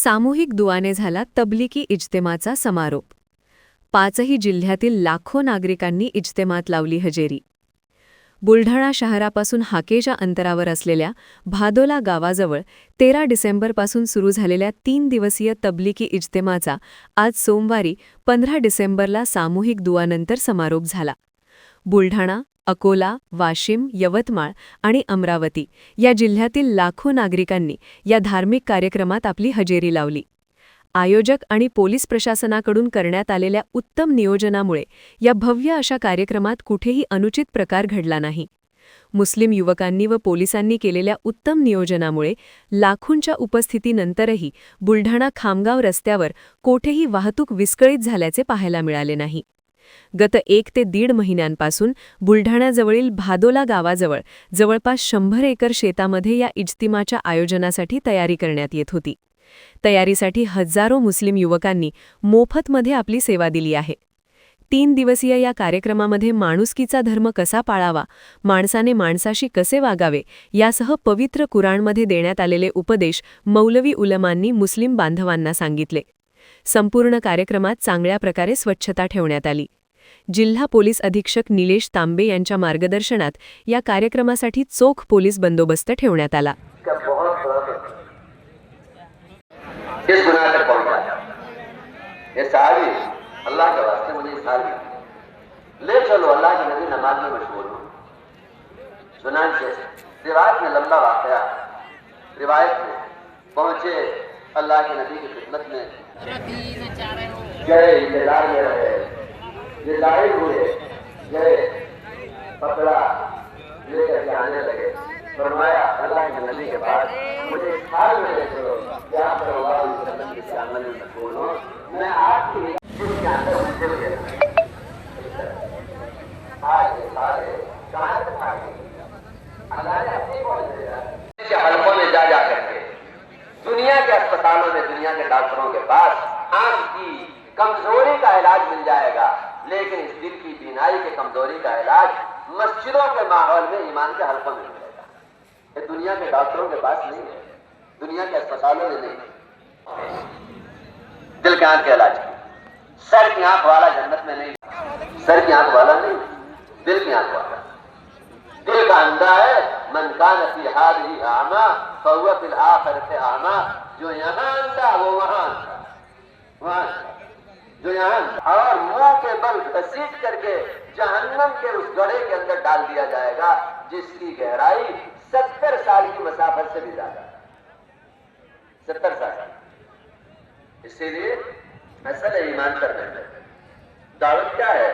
सामूहिक दुआने झाला तब्लिकी इज्तेमाचा समारोप. 5ही जिल्ह्यातील लाखो नागरिकांनी इज्तेमात लावली हजेरी. बुलढाणा शहरापासून हाकेच्या अंतरावर असलेल्या भादोला गावाजवळ 13 डिसेंबरपासून सुरू झालेल्या 3 दिवसीय तब्लिकी इज्तेमाचा आज सोमवारी 15 डिसेंबरला सामूहिक दुआनंतर समारोप झाला. बुलढाणा, अकोला, वाशिम, यवतमाळ आणि अमरावती या जिल्ह्यातील लाखो नागरिकांनी या धार्मिक कार्यक्रमात आपली हजेरी लावली. आयोजक आणि पोलीस प्रशासनाकडून करण्यात आलेल्या उत्तम नियोजनामुळे या भव्य अशा कार्यक्रमात कुठेही अनुचित प्रकार घडला नाही. मुस्लिम युवकांनी व पोलिसांनी केलेल्या उत्तम नियोजनामुळे लाखोंच्या उपस्थितीनंतरही बुलढाणा खामगाव रस्त्यावर कोठेही वाहतूक विस्कळीत झाल्याचे पाहायला मिळाले नाही. गत 1 ते 1.5 महिन्यांपासून बुलढाण्याजवळील भादोला गावाजवळ जवळपास 100 एकर शेतामध्ये या इज्तिमाच्या आयोजनासाठी तयारी करण्यात येत होती. तयारीसाठी हजारो मुस्लिम युवकांनी मोफतमध्ये आपली सेवा दिली आहे. 3 दिवसीय या कार्यक्रमामध्ये माणुसकीचा धर्म कसा पाळावा, माणसाने माणसाशी कसे वागावे यासह पवित्र कुराणमध्ये देण्यात आलेले उपदेश मौलवी उलमांनी मुस्लिम बांधवांना सांगितले. संपूर्ण कार्यक्रमात चांगल्या प्रकारे स्वच्छता ठेवण्यात आली. जिल्हा पोलीस अधीक्षक निलेश तांबे यांच्या मार्गदर्शनात या कार्यक्रमासाठी चोख पोलीस बंदोबस्त ठेवण्यात आला. किस गुनाह तक पहुंचा ये सारी अल्लाह के वास्ते मुझे सारी ले चलो अल्लाह के नबी नमाज में मशगूल हो. चुनांचे रिवायत में लंबा वाकया रिवायत में पहुंचे अल्लाह के नबी की खिदमत में गए, इंतजार में रहे, ये जाहिर हुए, गए, पकड़ा, लेकर के आने लगे. फरमाया अल्लाह के नबी के बाद मुझे हाल में ले चलो, क्या सल्लल्लाहु अलैहि वसल्लम के अमल में मशगूल हो. मैं आपकी इसके अंदर मुझे कहाँ तक आगे अल्लाह ने अपनी के हलकों में जा करके दुनिया के अस्पतालों में, दुनिया के डॉक्टरों के पास आंख की कमजोरी का इलाज मिल जाएगा, लेकिन इस दिल की बीनाई के कमजोरी का इलाज मस्जिदों के माहौल में, ईमान के हलकों में मिलेगा. ये दुनिया के डॉक्टरों के पास नहीं है, दुनिया के अस्पतालों में नहीं. दिल के आंख का इलाज, सर की आंख वाला जन्नत में नहीं, सर की आंख वाला नहीं, दिल की आंख वाला. दिल का अंधा है, मन कान फी हादिही आमा फहुव फिल आखिरति आमा. जो यहाँ अंधा वो वहाँ अंधा, वहाँ जो यहाँ और मुंह के बल घसीट करके जहन्नम के उस गड्ढे के अंदर डाल दिया जाएगा जिसकी गहराई 70 साल की मसाफत से भी ज्यादा, 70 साल. इसीलिए असल ईमान करने में दावत क्या है?